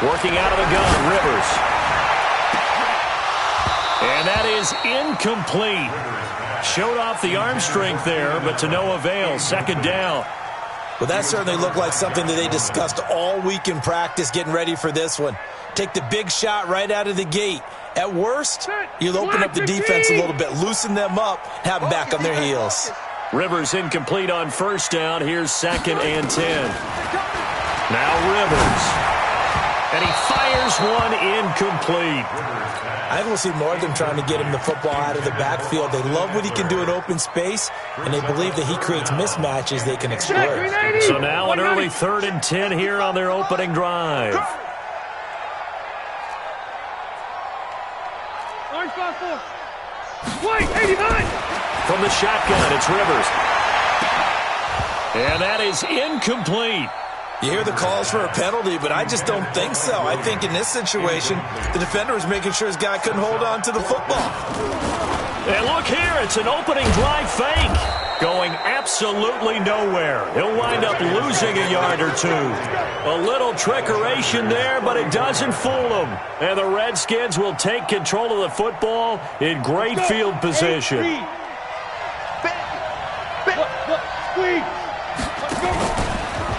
Working out of the gun, Rivers. And that is incomplete. Showed off the arm strength there, but to no avail. Second down. Well, that certainly looked like something that they discussed all week in practice getting ready for this one. Take the big shot right out of the gate. At worst, you'll open up the defense a little bit, loosen them up, have them back on their heels. Rivers incomplete on first down. Here's 2nd and 10. Now Rivers. And he fires one incomplete. I think we'll see more of them trying to get him the football out of the backfield. They love what he can do in open space, and they believe that he creates mismatches they can exploit. So now an early 3rd and 10 here on their opening drive. From the shotgun, it's Rivers. And that is incomplete. You hear the calls for a penalty, but I just don't think so. I think in this situation, the defender was making sure his guy couldn't hold on to the football. And look here, it's an opening drive fake. Going absolutely nowhere. He'll wind up losing a yard or two. A little trickeration there, but it doesn't fool him. And the Redskins will take control of the football in great field position.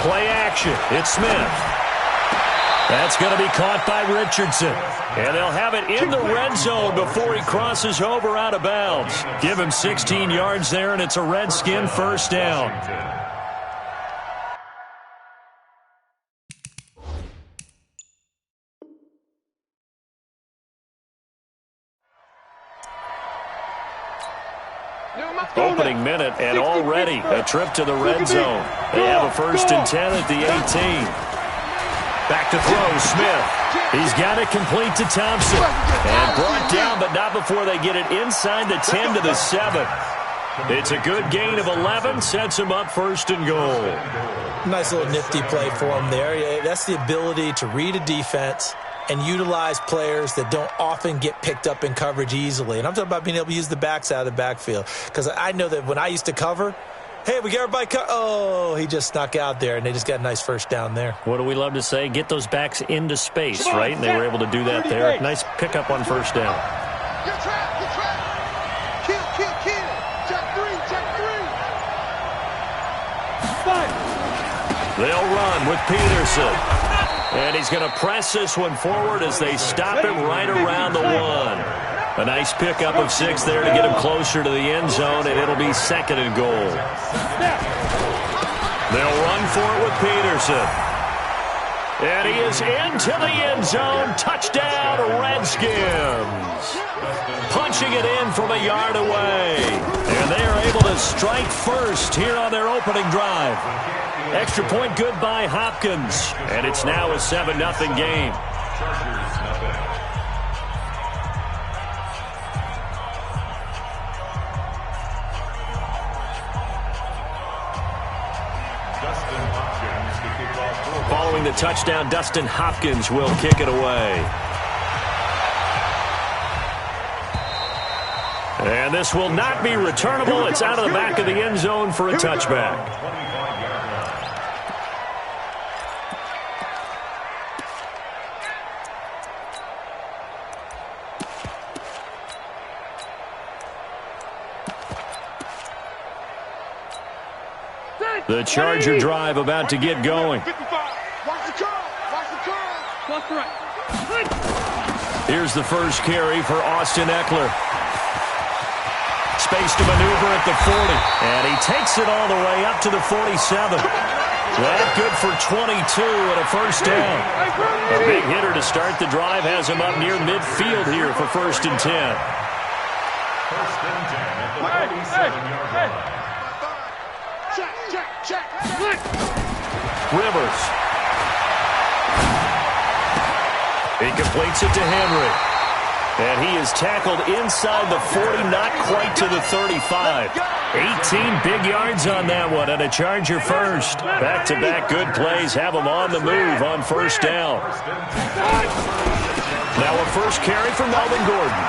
Play action. It's Smith. That's going to be caught by Richardson. And they'll have it in the red zone before he crosses over out of bounds. Give him 16 yards there, and it's a Redskin first down. Opening minute, and already a trip to the red zone. They have a 1st and 10 at the 18. Back to throw, Smith. He's got it complete to Thompson. And brought down, but not before they get it inside the 10 to the 7. It's a good gain of 11, sets him up 1st and goal. Nice little nifty play for him there. That's the ability to read a defense and utilize players that don't often get picked up in coverage easily. And I'm talking about being able to use the backs out of the backfield. Because I know that when I used to cover, hey, we got everybody oh, he just snuck out there, and they just got a nice first down there. What do we love to say? Get those backs into space, right? And they were able to do that there. Nice pickup on first down. Get trapped, get trapped. Kill. Check three. They'll run with Peterson. And he's going to press this one forward as they stop him right around the 1. A nice pickup of 6 there to get him closer to the end zone, and it'll be 2nd and goal. They'll run for it with Peterson. And he is into the end zone. Touchdown, Redskins. Punching it in from a yard away. And they are able to strike first here on their opening drive. Extra point good by Hopkins. And it's now a 7-0 game. Following the touchdown, Dustin Hopkins will kick it away. And this will not be returnable. It's out of the back of the end zone for a touchback. The Charger drive about to get going. Here's the first carry for Austin Eckler. Space to maneuver at the 40. And he takes it all the way up to the 47. That good for 22 and a first down. A big hitter to start the drive has him up near midfield here for 1st and 10. First and 10 at the 47-yard line. Check. Rivers. He completes it to Henry. And he is tackled inside the 40, not quite to the 35. 18 big yards on that one, and a Charger first. Back-to-back good plays have him on the move on first down. Now a first carry for Melvin Gordon.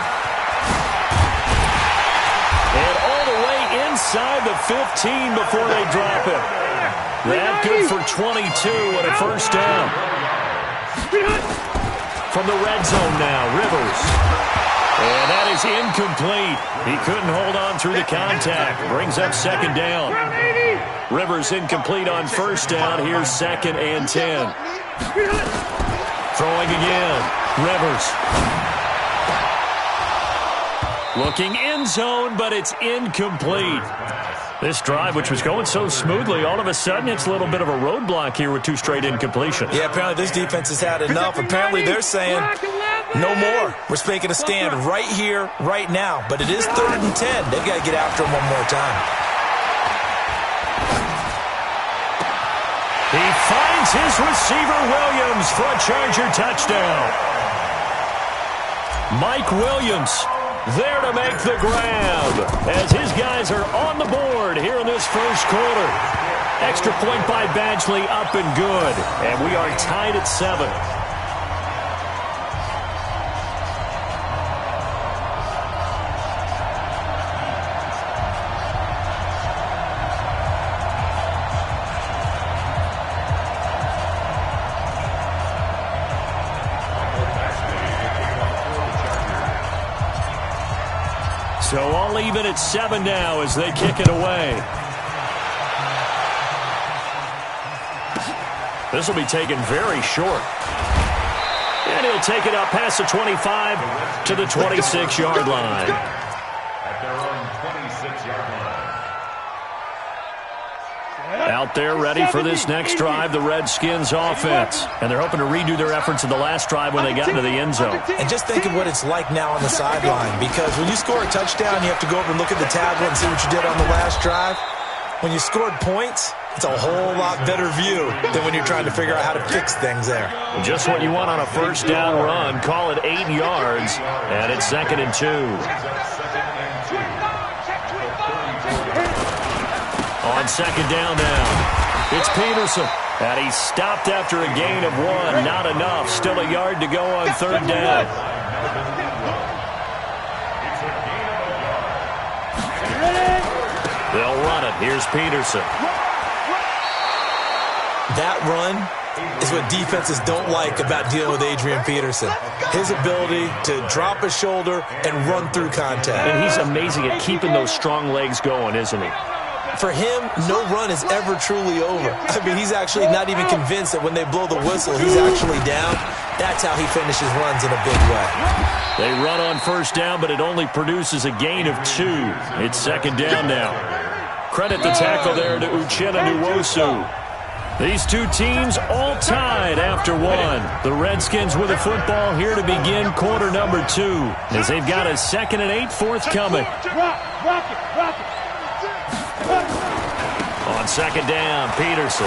And all the way inside the 15 before they drop him. That good for 22 and a first down. From the red zone now, Rivers. And that is incomplete. He couldn't hold on through the contact. Brings up second down. Rivers incomplete on first down. Here's 2nd and 10. Throwing again. Rivers. Looking end zone, but it's incomplete. This drive, which was going so smoothly, all of a sudden it's a little bit of a roadblock here with 2 straight incompletions. Yeah, apparently this defense has had enough. Apparently they're saying, no more. We're making a stand right here, right now. But it is 3rd and 10. They've got to get after him one more time. He finds his receiver, Williams, for a Charger touchdown. Mike Williams there to make the grab as his guys are on the board here in this first quarter. Extra point by Badgley, up and good. And we are tied at 7. So all even at 7 now as they kick it away. This will be taken very short. And he'll take it up past the 25 to the 26-yard line. At their own 26-yard line. Out there ready for this next drive, the Redskins offense. And they're hoping to redo their efforts in the last drive when they got into the end zone. And just think of what it's like now on the sideline, because when you score a touchdown, you have to go over and look at the tablet and see what you did on the last drive. When you scored points, it's a whole lot better view than when you're trying to figure out how to fix things there. Just what you want on a first down run. Call it 8 yards, and it's 2nd and 2. On 2nd down now, it's Peterson. And he stopped after a gain of 1. Not enough. Still a yard to go on 3rd down. They'll run it. Here's Peterson. That run is what defenses don't like about dealing with Adrian Peterson. His ability to drop a shoulder and run through contact. And he's amazing at keeping those strong legs going, isn't he? For him, no run is ever truly over. I mean, he's actually not even convinced that when they blow the whistle, he's actually down. That's how he finishes runs in a big way. They run on first down, but it only produces a gain of 2. It's 2nd down now. Credit the tackle there to Uchenna Nwosu. These two teams all tied after 1. The Redskins with the football here to begin quarter number 2, as they've got a 2nd and 8 forthcoming. On 2nd down, Peterson.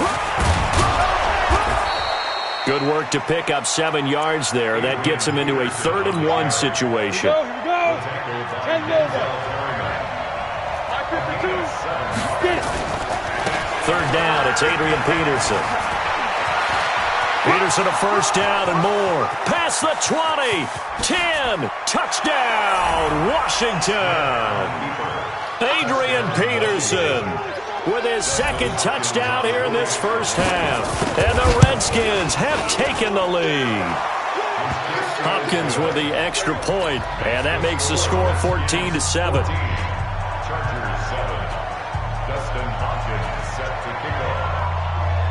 Good work to pick up 7 yards there. That gets him into a 3rd and 1 situation. Third down, it's Adrian Peterson. Peterson a first down and more. Past the 20, 10, touchdown, Washington. Adrian Peterson with his 2nd touchdown here in this first half. And the Redskins have taken the lead. Hopkins with the extra point, and that makes the score 14-7.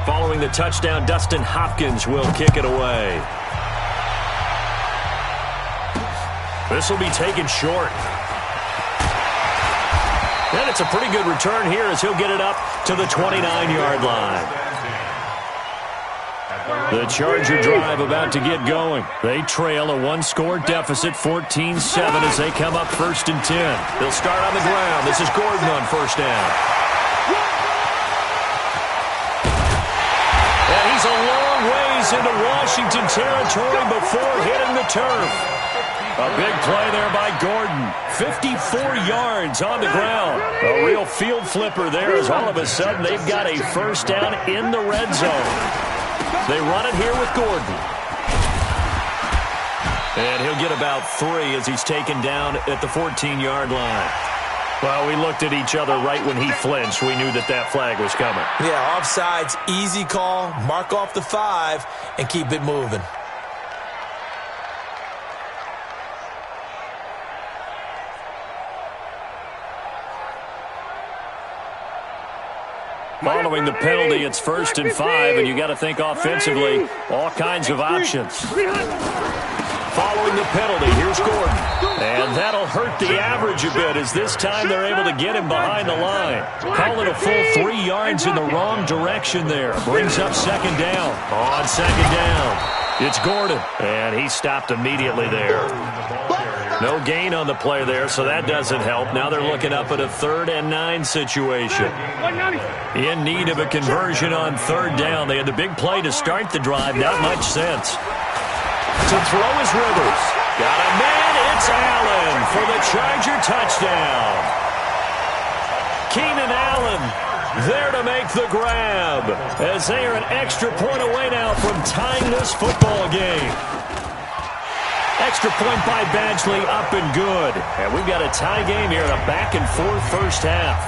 Following the touchdown, Dustin Hopkins will kick it away. This will be taken short. And it's a pretty good return here as he'll get it up to the 29-yard line. The Charger drive about to get going. They trail a 1-score deficit, 14-7, as they come up 1st and 10. They'll start on the ground. This is Gordon on first down. And he's a long ways into Washington territory before hitting the turf. A big play there by Gordon. 54 yards on the ground. A real field flipper there as all of a sudden they've got a first down in the red zone. They run it here with Gordon. And he'll get about 3 as he's taken down at the 14-yard line. Well, we looked at each other right when he flinched. We knew that that flag was coming. Yeah, offsides, easy call, mark off the 5, and keep it moving. Following the penalty, it's 1st and 5, and you got to think offensively, all kinds of options. Following the penalty, here's Gordon. And that'll hurt the average a bit as this time they're able to get him behind the line. Call it a full 3 yards in the wrong direction there. Brings up 2nd down. On 2nd down, it's Gordon. And he stopped immediately there. No gain on the play there, so that doesn't help. Now they're looking up at a 3rd and 9 situation. In need of a conversion on 3rd down. They had the big play to start the drive. Not much sense. To throw is Rivers. Got a man. It's Allen for the Charger touchdown. Keenan Allen there to make the grab as they are an extra point away now from tying this football game. Extra point by Badgley, up and good. And we've got a tie game here in a back-and-forth first half.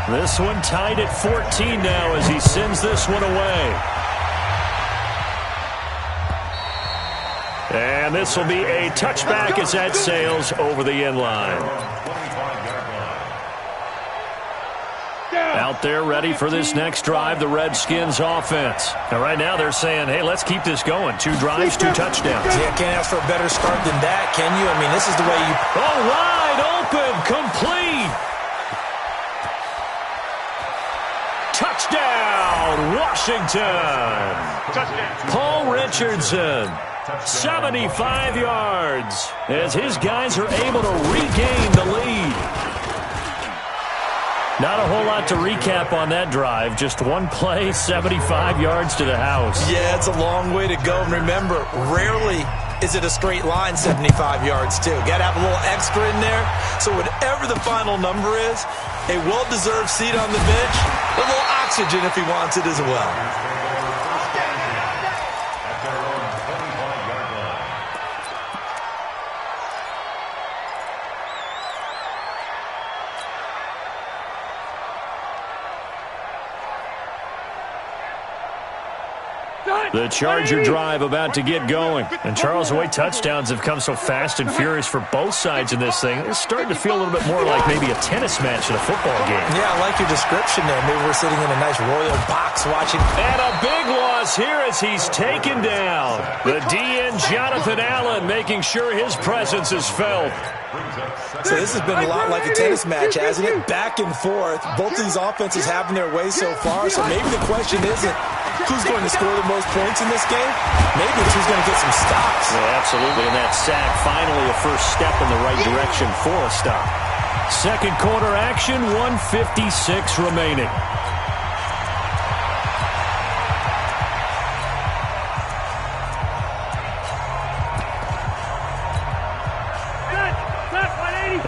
This one tied at 14 now as he sends this one away. And this will be a touchback as that sails over the end line. Out there ready for this next drive, the Redskins offense. And right now they're saying, hey, let's keep this going. 2 drives, 2 touchdowns. Yeah, can't ask for a better start than that, can you? I mean, this is the way you... Oh, wide open, complete. Touchdown, Washington. Touchdown. Paul Richardson. 75 yards as his guys are able to regain the lead. Not a whole lot to recap on that drive. Just one play, 75 yards to the house. Yeah, it's a long way to go. And remember, rarely is it a straight line 75 yards, too. Got to have a little extra in there. So whatever the final number is, a well-deserved seat on the bench, a little oxygen if he wants it as well. The Charger drive about to get going. And Charles, the way touchdowns have come so fast and furious for both sides in this thing, it's starting to feel a little bit more like maybe a tennis match in a football game. Yeah, I like your description there. Maybe we're sitting in a nice royal box watching. And a big loss here as he's taken down. The DN Jonathan Allen making sure his presence is felt. So this has been a lot like a tennis match, hasn't it? Back and forth. Both of these offenses having their way so far. So maybe the question isn't who's going to score the most points in this game. Maybe it's who's going to get some stops. Yeah, absolutely. And that sack, finally a first step in the right direction for a stop. Second quarter action, 1:56 remaining.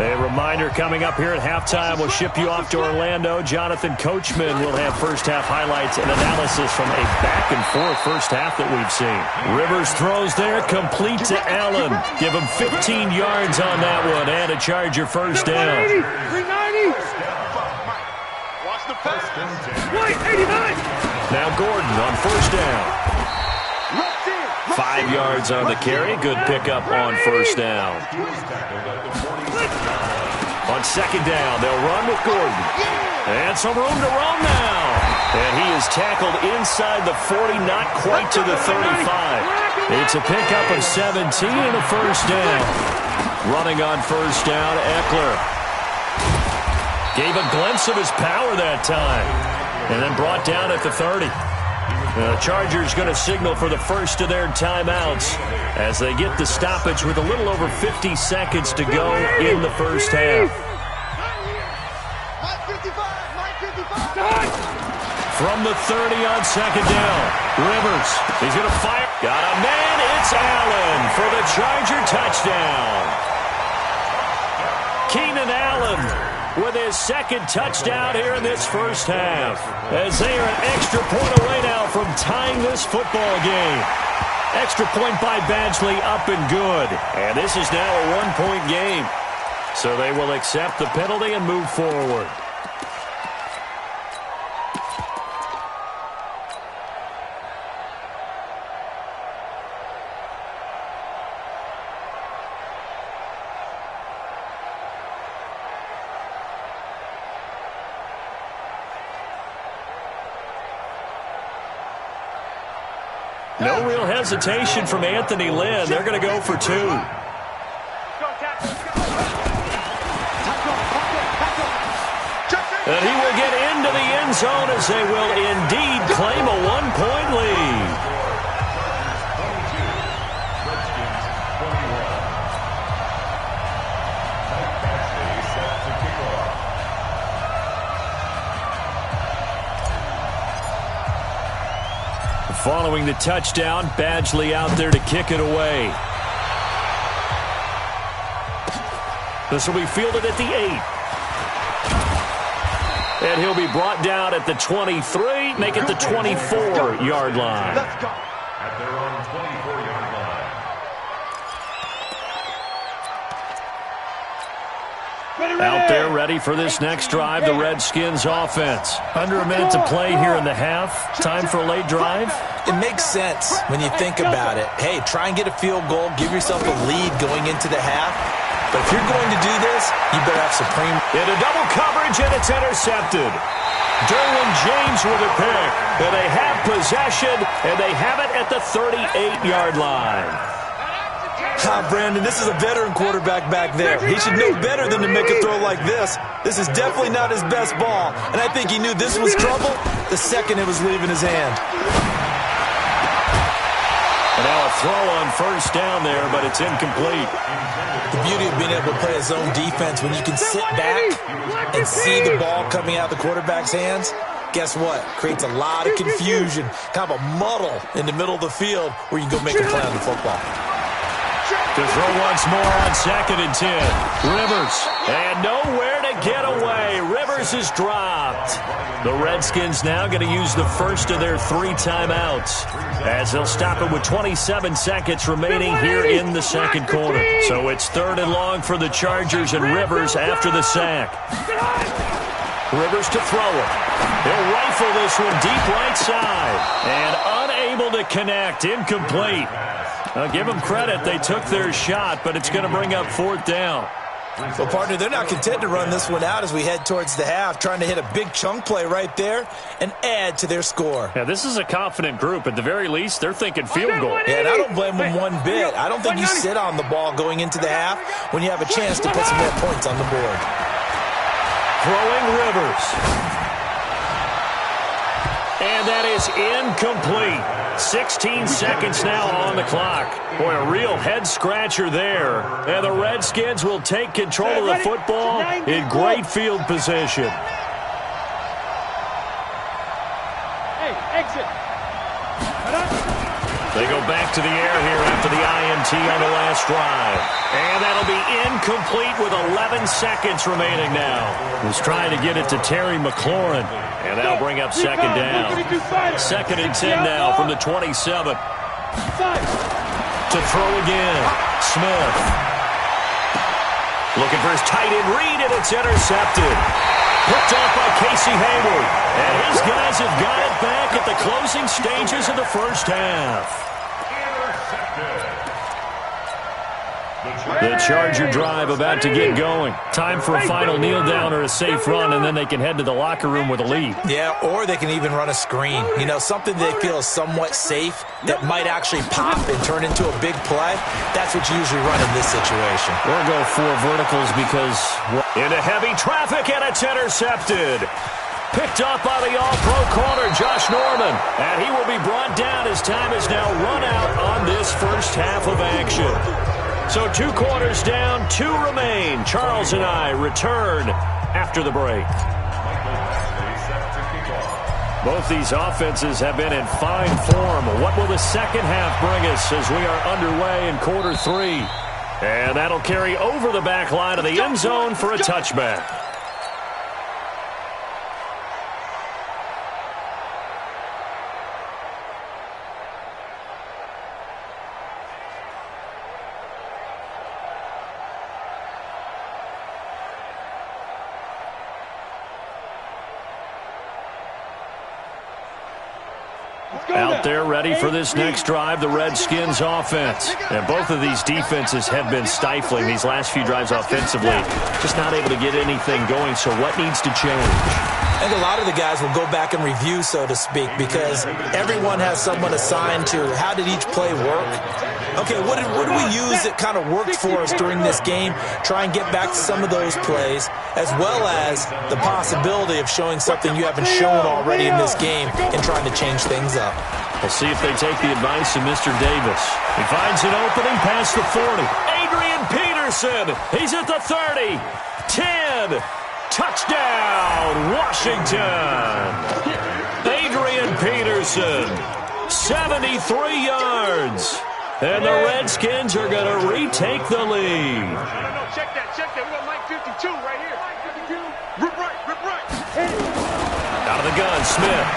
A reminder coming up here at halftime. We'll ship you off to Orlando. Jonathan Coachman will have first-half highlights and analysis from a back-and-forth first half that we've seen. Rivers throws there, complete to Allen. Give him 15 yards on that one and a Charger first down. 390. Watch the pass. 89. Now Gordon on first down. 5 yards on the carry. Good pickup on first down. On second down, they'll run with Gordon. And some room to roam now. And he is tackled inside the 40, not quite to the 35. It's a pickup of 17 and a first down. Running on first down, Eckler. Gave a glimpse of his power that time. And then brought down at the 30. The Chargers going to signal for the first of their timeouts as they get the stoppage with a little over 50 seconds to go in the first half. From the 30 on second down, Rivers, he's going to fire. Got a man, it's Allen for the Charger touchdown. Keenan Allen with his second touchdown here in this first half, as they are an extra point away now from tying this football game. Extra point by Badgley, up and good. And this is now a one-point game. So they will accept the penalty and move forward. No real hesitation from Anthony Lynn. They're going to go for two. And he will get into the end zone as they will indeed claim a one-point lead. Following the touchdown, Badgley out there to kick it away. This will be fielded at the 8. And he'll be brought down at the 23, make it the 24-yard line. Let's go. At their own 24-yard line. Out there ready for this next drive, the Redskins offense. Under a minute to play here in the half. Time for a late drive. It makes sense when you think about it. Hey, try and get a field goal. Give yourself a lead going into the half. But if you're going to do this, you better have supreme. Into double coverage, and it's intercepted. Derwin James with a pick. And they have possession, and they have it at the 38-yard line. Brandon, this is a veteran quarterback back there. He should know better than to make a throw like this. This is definitely not his best ball. And I think he knew this was trouble the second it was leaving his hand. And now a throw on first down there, but it's incomplete. The beauty of being able to play a zone defense when you can sit back and see the ball coming out of the quarterback's hands, guess what? Creates a lot of confusion, kind of a muddle in the middle of the field where you can go make a play on the football. To throw once more on 2nd and 10. Rivers, and nowhere to get away. Rivers is dropped. The Redskins now going to use the first of their 3 timeouts as they'll stop it with 27 seconds remaining here in the second quarter. So it's 3rd and long for the Chargers, and Rivers after the sack. Rivers to throw it. He'll rifle this one deep right side. And unable to connect. Incomplete. I'll give them credit. They took their shot, but it's going to bring up 4th down. Well, partner, they're not content to run this one out as we head towards the half, trying to hit a big chunk play right there and add to their score. Yeah, this is a confident group. At the very least, they're thinking field goal. Yeah, and I don't blame them one bit. I don't think you sit on the ball going into the half when you have a chance to put some more points on the board. Throwing Rivers. And that is incomplete. 16 seconds now on the clock. Boy, a real head-scratcher there. And the Redskins will take control of the football in great field position. Hey, exit. They go back to the air here after the INT on the last drive. And that'll be incomplete with 11 seconds remaining now. He's trying to get it to Terry McLaurin. And that'll bring up 2nd down. 2nd and 10 now from the 27. To throw again. Smith. Looking for his tight end read, and it's intercepted. Picked off by Casey Hayward. And his guys have got it back at the closing stages of the first half. The Charger drive about to get going. Time for a final kneel down or a safe run, and then they can head to the locker room with a lead. Yeah, or they can even run a screen. You know, something they feel is somewhat safe that might actually pop and turn into a big play. That's what you usually run in this situation. Or go 4 verticals because into heavy traffic, and it's intercepted. Picked up by the all-pro corner, Josh Norman. And he will be brought down as time is now run out on this first half of action. So 2 quarters down, 2 remain. Charles and I return after the break. Both these offenses have been in fine form. What will the second half bring us as we are underway in quarter 3? And that'll carry over the back line of the end zone for a touchback. Out there ready for this next drive, the Redskins offense. And both of these defenses have been stifling these last few drives offensively. Just not able to get anything going, so what needs to change? I think a lot of the guys will go back and review, so to speak, because everyone has someone assigned to how did each play work. Okay, what did we use that kind of worked for us during this game? Try and get back to some of those plays, as well as the possibility of showing something you haven't shown already in this game and trying to change things up. We'll see if they take the advice of Mr. Davis. He finds an opening past the 40. Adrian Peterson, he's at the 30. 10. Touchdown, Washington. Adrian Peterson, 73 yards. And the Redskins are going to retake the lead. No, check that. We got Mike 52 right here. 52. Rip right. Out of the gun, Smith.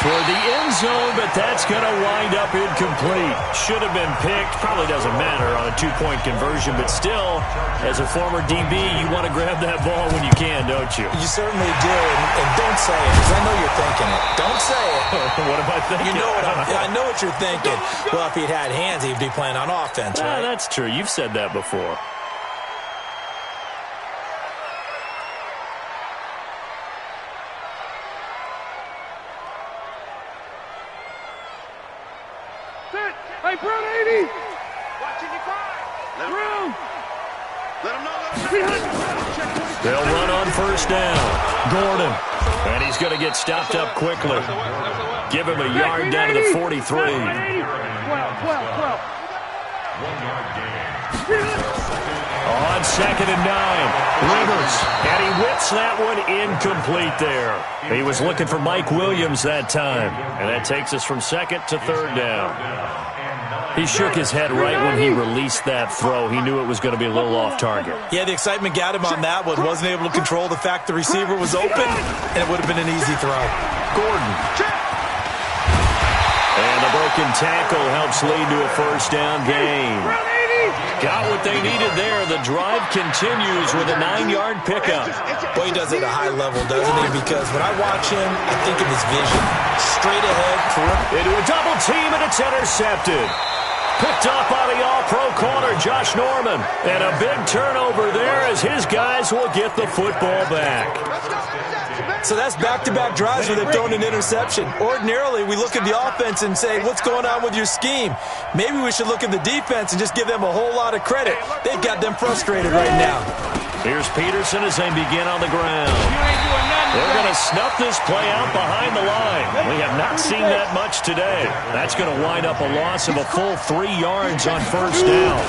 Toward the end zone, but that's going to wind up incomplete. Should have been picked. Probably doesn't matter on a two-point conversion, but still, as a former DB, you want to grab that ball when you can, don't you? You certainly do, and don't say it, because I know you're thinking it. Don't say it. What am I thinking? You know I know what you're thinking. Well, if he'd had hands, he'd be playing on offense, right? That's true. You've said that before. Hey, Brown 80! Watching you cry! Brown! Let him know! They'll run on first down. Gordon. And he's going to get stopped up quickly. Give him a yard down to the 43. 12. 1 yard gain. On 2nd and 9. Rivers. And he whips that one incomplete there. He was looking for Mike Williams that time. And that takes us from 2nd to 3rd down. He shook his head right when he released that throw. He knew it was going to be a little off target. Yeah, the excitement got him on that one. Wasn't able to control the fact the receiver was open, and it would have been an easy throw. Gordon. And the broken tackle helps lead to a first down gain. Got what they needed there. The drive continues with a 9-yard pickup. Boy, he does it at a high level, doesn't he? Because when I watch him, I think of his vision. Straight ahead, correct. Into a double team, and it's intercepted. Picked up by the all-pro corner, Josh Norman. And a big turnover there as his guys will get the football back. So that's back-to-back drives where they've thrown an interception. Ordinarily, we look at the offense and say, what's going on with your scheme? Maybe we should look at the defense and just give them a whole lot of credit. They've got them frustrated right now. Here's Peterson as they begin on the ground. They're going to snuff this play out behind the line. We have not seen that much today. That's going to wind up a loss of a full 3 yards on first down.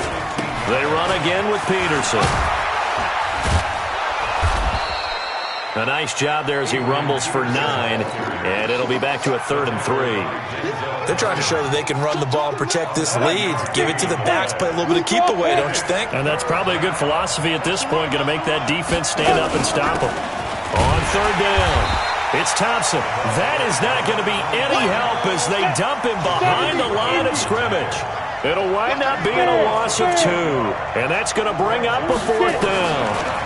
They run again with Peterson. A nice job there as he rumbles for 9, and it'll be back to a 3rd and 3. They're trying to show that they can run the ball and protect this lead. Give it to the backs, play a little bit of keep away, don't you think? And that's probably a good philosophy at this point, going to make that defense stand up and stop them. On 3rd down, it's Thompson. That is not going to be any help as they dump him behind the line of scrimmage. It'll wind up being a loss of 2, and that's going to bring up a 4th down.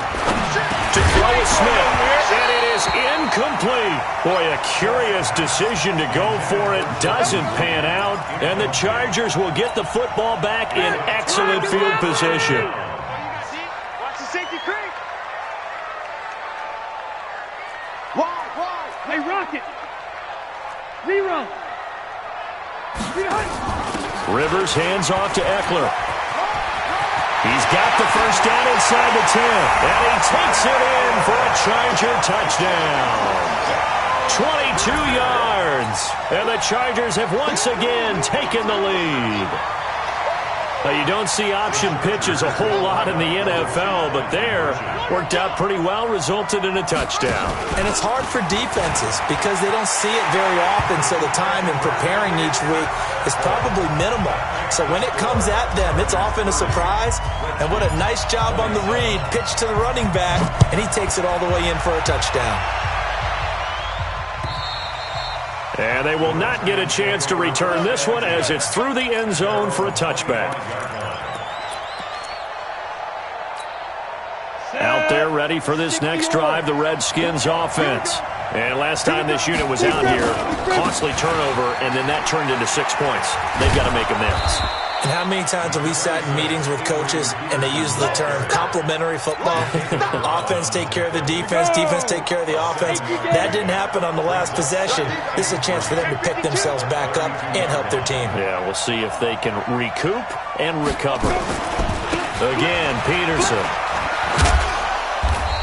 To throw with Smith, and it is incomplete. Boy, a curious decision to go for it. Doesn't pan out, and the Chargers will get the football back in excellent field position. Watch the safety creep. Wide. Hey, Rocket. Zero. Rivers hands off to Eckler. He's got the first down inside the 10, and he takes it in for a Charger touchdown. 22 yards, and the Chargers have once again taken the lead. Now, you don't see option pitches a whole lot in the NFL, but there worked out pretty well, resulted in a touchdown. And it's hard for defenses because they don't see it very often, so the time in preparing each week is probably minimal. So when it comes at them, it's often a surprise. And what a nice job on the read. Pitch to the running back, and he takes it all the way in for a touchdown. And they will not get a chance to return this one as it's through the end zone for a touchback. Out there ready for this next drive, the Redskins offense. And last time this unit was out here, costly turnover, and then that turned into 6 points. They've got to make amends. And how many times have we sat in meetings with coaches and they use the term complementary football? Offense take care of the defense, defense take care of the offense. That didn't happen on the last possession. This is a chance for them to pick themselves back up and help their team. Yeah, we'll see if they can recoup and recover. Again, Peterson.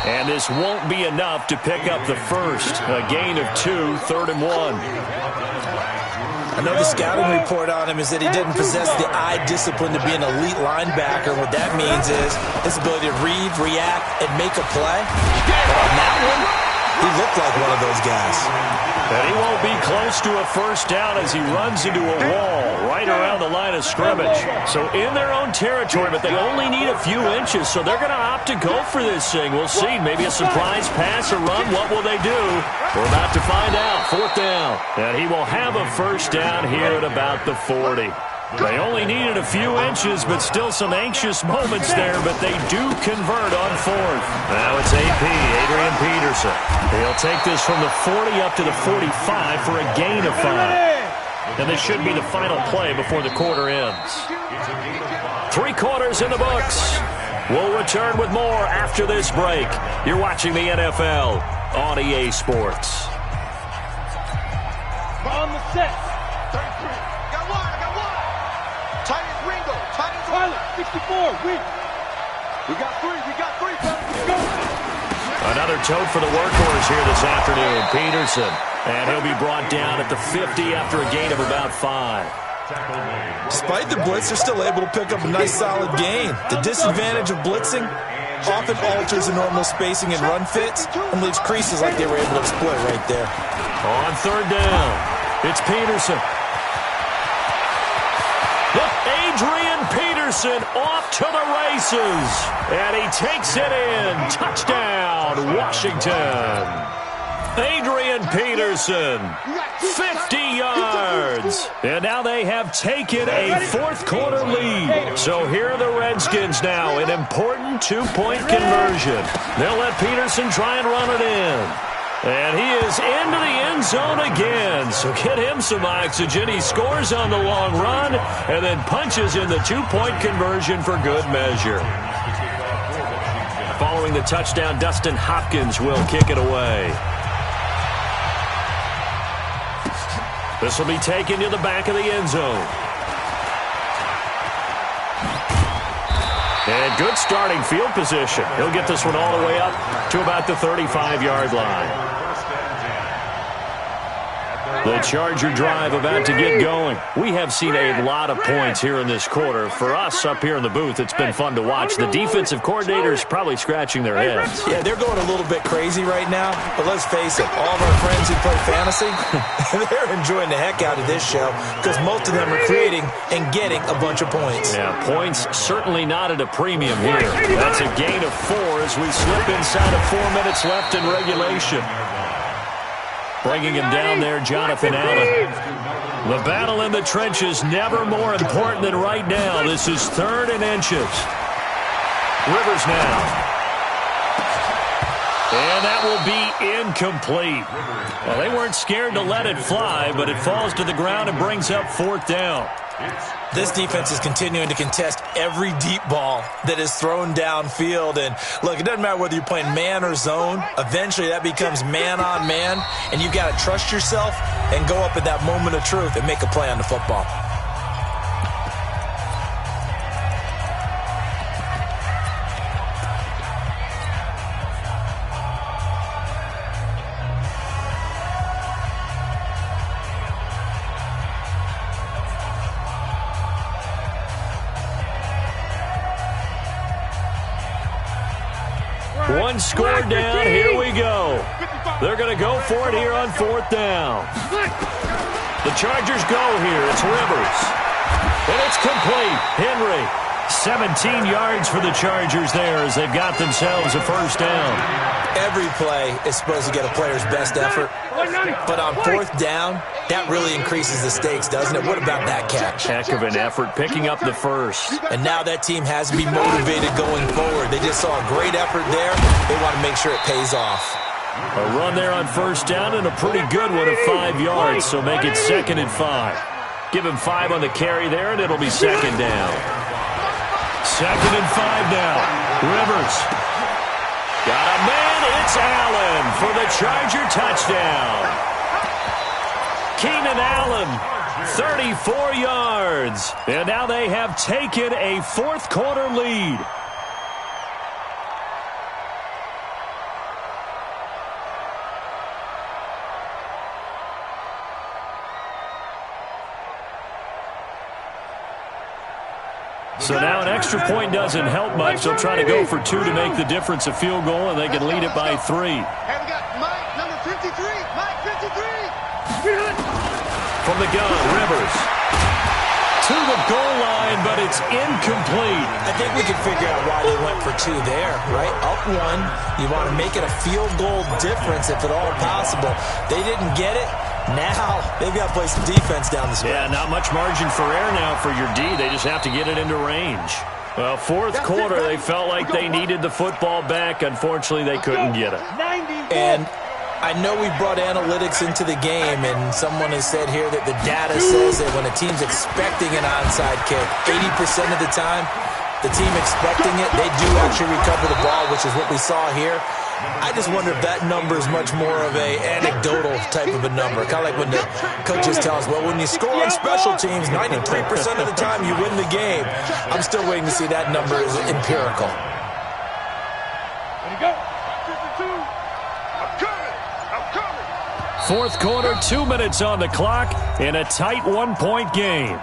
And this won't be enough to pick up the first. A gain of 2, 3rd and 1. I know the scouting report on him is that he didn't possess the eye discipline to be an elite linebacker. What that means is his ability to read, react, and make a play. But on that one, he looked like one of those guys. And he won't be close to a first down as he runs into a wall right around the line of scrimmage. So in their own territory, but they only need a few inches, so they're going to opt to go for this thing. We'll see. Maybe a surprise pass or run. What will they do? We're about to find out. 4th down. And he will have a first down here at about the 40. They only needed a few inches, but still some anxious moments there, but they do convert on 4th. Now it's AP, Adrian Peterson. He'll take this from the 40 up to the 45 for a gain of 5. And this should be the final play before the quarter ends. 3 quarters in the books. We'll return with more after this break. You're watching the NFL on EA Sports. On the set. 33. Got one. Tight Ringo. Pilot. 64. We got 3. Let's go. Another tote for the workhorse here this afternoon, Peterson. And he'll be brought down at the 50 after a gain of about 5. Despite the blitz, they're still able to pick up a nice solid gain. The disadvantage of blitzing often alters the normal spacing and run fits and leaves creases like they were able to exploit right there. On 3rd down, it's Peterson. Adrian Peterson off to the races. And he takes it in. Touchdown, Washington. Adrian Peterson, 50 yards. And now they have taken a 4th quarter lead. So here are the Redskins now, an important 2-point conversion. They'll let Peterson try and run it in. And he is into the end zone again. So get him some oxygen. He scores on the long run and then punches in the 2-point conversion for good measure. Following the touchdown, Dustin Hopkins will kick it away. This will be taken to the back of the end zone. And good starting field position. He'll get this one all the way up to about the 35-yard line. The Charger drive about to get going. We have seen a lot of points here in this quarter. For us up here in the booth, it's been fun to watch. The defensive coordinators probably scratching their heads. Yeah, they're going a little bit crazy right now, but let's face it, all of our friends who play fantasy, they're enjoying the heck out of this show because most of them are creating and getting a bunch of points. Yeah, points certainly not at a premium here. That's a gain of 4 as we slip inside of 4 minutes left in regulation. Bringing him down there, Jonathan Allen. The battle in the trenches never more important than right now. This is 3rd and inches. Rivers now. And that will be incomplete. Well, they weren't scared to let it fly, but it falls to the ground and brings up 4th down. This defense is continuing to contest every deep ball that is thrown downfield. And look, it doesn't matter whether you're playing man or zone. Eventually that becomes man on man, and you've got to trust yourself and go up at that moment of truth and make a play on the football. One score down. Here we go. They're going to go for it here on 4th down. The Chargers go here. It's Rivers. And it's complete. Henry, 17 yards for the Chargers there as they've got themselves a first down. Every play is supposed to get a player's best effort. But on 4th down, that really increases the stakes, doesn't it? What about that catch? Heck of an effort picking up the first. And now that team has to be motivated going forward. They just saw a great effort there. They want to make sure it pays off. A run there on first down and a pretty good one of 5 yards, so make it 2nd and 5. Give him 5 on the carry there, and it'll be 2nd down. 2nd and 5 now. Rivers. Got a man. It's Allen for the Charger touchdown. Keenan Allen, 34 yards. And now they have taken a fourth-quarter lead. So now an extra point doesn't help much. They'll try to go for 2 to make the difference a field goal, and they can lead it by 3. Hey, we got Mike, number 53. Mike, 53. From the gun, Rivers. To the goal line, but it's incomplete. I think we can figure out why they went for 2 there, right? Up 1. You want to make it a field goal difference if at all possible. They didn't get it. Now, they've got to play some defense down the stretch. Yeah, not much margin for error now for your D. They just have to get it into range. Well, fourth quarter, they felt like they needed the football back. Unfortunately, they couldn't get it. And I know we brought analytics into the game, and someone has said here that the data says that when a team's expecting an onside kick, 80% of the time, the team expecting it, they do actually recover the ball, which is what we saw here. I just wonder if that number is much more of a anecdotal type of a number. Kind of like when the coaches tell us, well, when you score on special teams, 93% of the time you win the game. I'm still waiting to see that number is empirical. There you go. 52. I'm coming. Fourth quarter, 2 minutes on the clock in a tight 1-point game.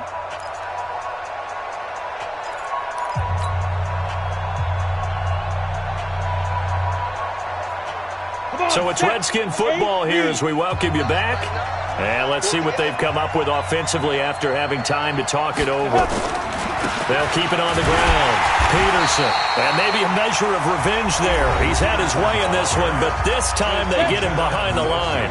So it's Redskin football here as we welcome you back. And let's see what they've come up with offensively after having time to talk it over. They'll keep it on the ground. Peterson. And maybe a measure of revenge there. He's had his way in this one, but this time they get him behind the line.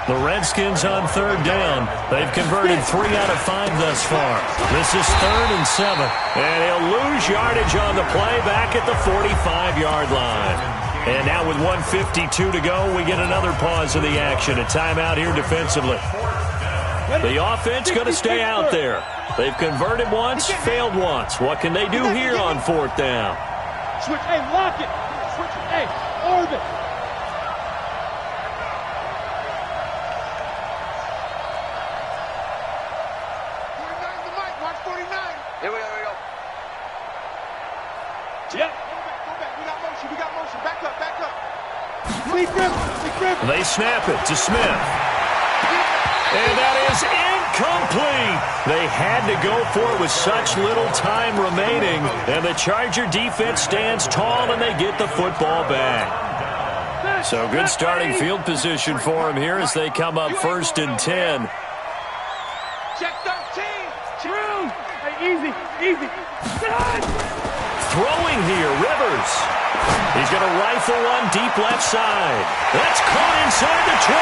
The Redskins on 3rd down. They've converted 3 out of 5 thus far. This is 3rd and 7. And he'll lose yardage on the play back at the 45-yard line. And now with 1:52 to go, we get another pause of the action. A timeout here defensively. The offense going to stay out there. They've converted once, failed once. What can they do here on 4th down? Switch, hey, lock it. Switch it, hey, orbit. Here we go. Yep. Go back. We got motion. Back up. Big grip. They snap it to Smith. And that is incomplete. They had to go for it with such little time remaining. And the Charger defense stands tall and they get the football back. So good starting field position for them here as they come up 1st and 10. Check 13. True. Hey, easy. Throwing here, Rivers. He's going to rifle one deep left side. That's caught inside the 20.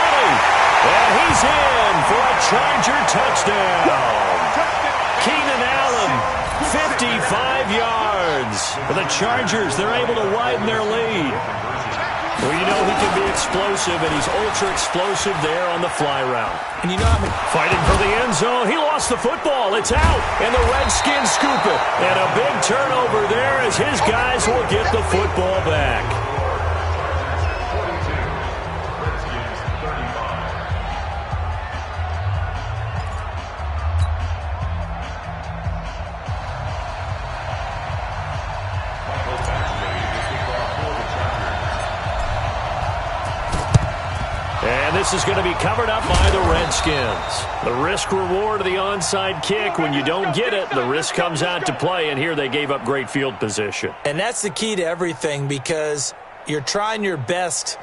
And he's in for a Charger touchdown. Keenan Allen, 55 yards. For the Chargers, they're able to widen their lead. Well, you know he can be explosive, and he's ultra-explosive there on the fly route. And you know, Fighting for the end zone. He lost the football. It's out. And the Redskins scoop it. And a big turnover there as his guys will get the football back. And this is going to be covered up by the Redskins. The risk-reward of the onside kick. When you don't get it, the risk comes out to play, and here they gave up great field position. and that's the key to everything because you're trying your best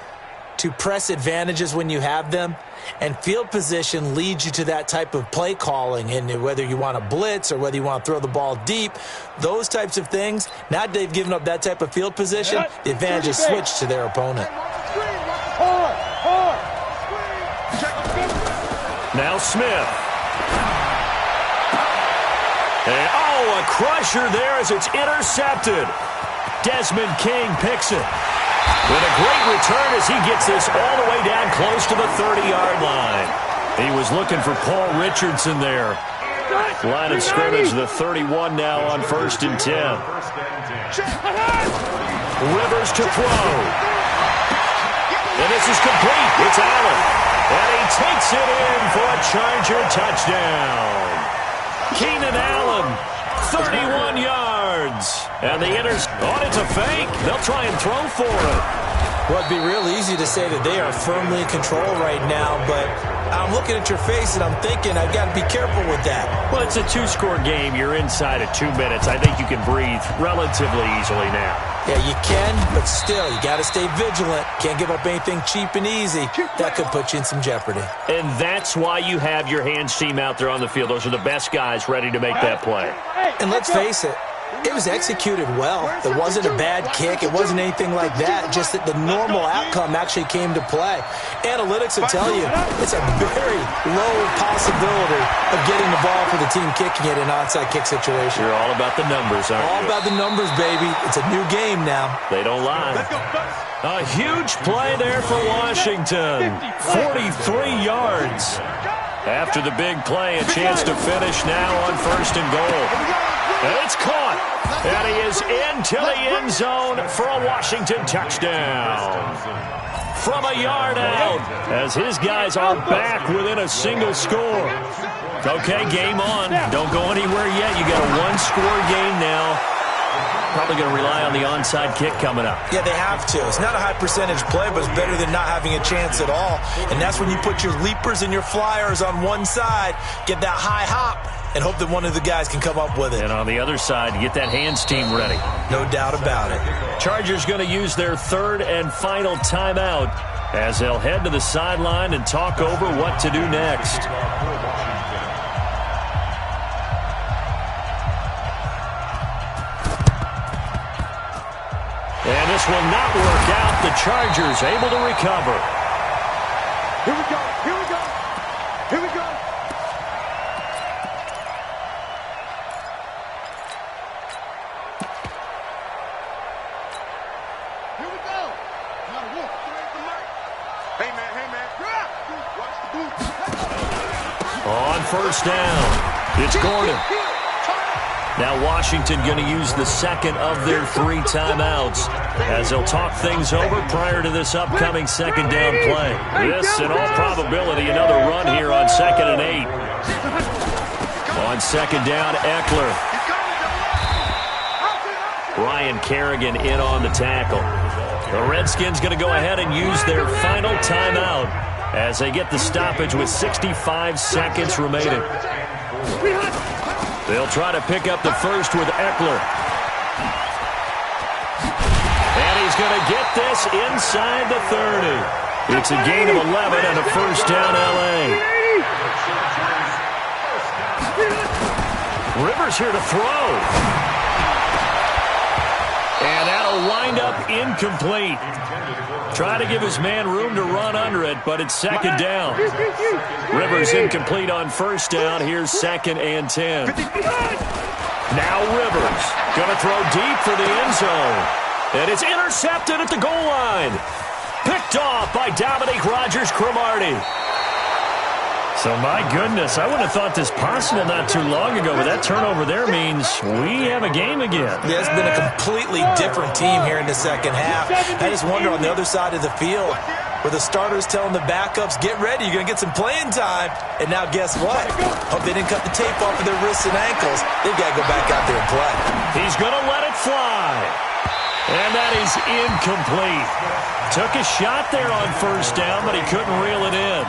to press advantages when you have them, and field position leads you to that type of play calling. And whether you want to blitz or whether you want to throw the ball deep, those types of things, now that they've given up that type of field position, the advantage is switched to their opponent. Hard. Now Smith. And, a crusher there as it's intercepted. Desmond King picks it. With a great return as he gets this all the way down close to the 30-yard line. He was looking for Paul Richardson there. Line of scrimmage, the 31 now on 1st and 10. Rivers to throw. And this is complete. It's Allen. And he takes it in for a Charger touchdown. Keenan Allen, 31 yards. And the it's a fake. They'll try and throw for it. Well, it'd be real easy to say that they are firmly in control right now, but I'm looking at your face and I'm thinking I've got to be careful with that. Well, it's a 2-score game. You're inside of 2 minutes. I think you can breathe relatively easily now. Yeah, you can, but still, you got to stay vigilant. Can't give up anything cheap and easy. That could put you in some jeopardy. And that's why you have your hands team out there on the field. Those are the best guys ready to make that play. And let's face it, it was executed well. It wasn't a bad kick. It wasn't anything like that. Just that the normal outcome actually came to play. Analytics will tell you it's a very low possibility of getting the ball for the team kicking it in an onside kick situation. You're all about the numbers, aren't you? All about the numbers, baby. It's a new game now. They don't lie. A huge play there for Washington. 43 yards. After the big play, a chance to finish now on 1st and goal. And it's caught. And he is into the end zone for a Washington touchdown. From a yard out, as his guys are back within a single score. Okay, game on. Don't go anywhere yet. You got a 1-score game now. Probably going to rely on the onside kick coming up. Yeah, they have to. It's not a high percentage play, but it's better than not having a chance at all. And that's when you put your leapers and your flyers on one side, get that high hop, and hope that one of the guys can come up with it. And on the other side, get that hands team ready. No doubt about it. Chargers going to use their 3rd and final timeout as they'll head to the sideline and talk over what to do next. And this will not work out. The Chargers able to recover. Here we go. Here we go. Here we go. Here we go. Now walk. Hey, man. Watch the boot. On 1st down, it's Gordon. Now Washington going to use the 2nd of their 3 timeouts as they'll talk things over prior to this upcoming 2nd down play. This, in all probability, another run here on 2nd and 8. On 2nd down, Eckler. Ryan Kerrigan in on the tackle. The Redskins going to go ahead and use their final timeout as they get the stoppage with 65 seconds remaining. They'll try to pick up the first with Eckler. And he's going to get this inside the 30. It's a gain of 11 and a 1st down, L.A. Rivers here to throw. And that'll wind up incomplete. Try to give his man room to run under it, but it's 2nd down. Rivers incomplete on 1st down. Here's 2nd and 10. Now Rivers going to throw deep for the end zone. And it's intercepted at the goal line. Picked off by Dominique Rodgers-Cromartie. So, my goodness, I wouldn't have thought this possible not too long ago, but that turnover there means we have a game again. Yeah, it's been a completely different team here in the 2nd half. I just wonder on the other side of the field where the starters telling the backups, get ready, you're going to get some playing time. And now guess what? Hope they didn't cut the tape off of their wrists and ankles. They've got to go back out there and play. He's going to let it fly. And that is incomplete. Took a shot there on 1st down, but he couldn't reel it in.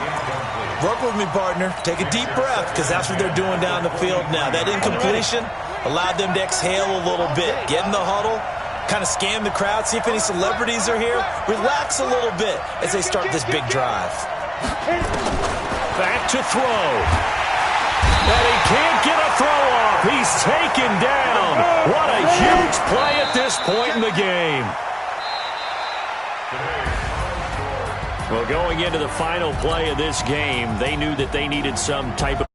Work with me, partner. Take a deep breath, because that's what they're doing down the field now. That incompletion allowed them to exhale a little bit. Get in the huddle, kind of scan the crowd, see if any celebrities are here. Relax a little bit as they start this big drive. Back to throw. And he can't get a throw off. He's taken down. What a huge play at this point in the game. Well, going into the final play of this game, they knew that they needed some type of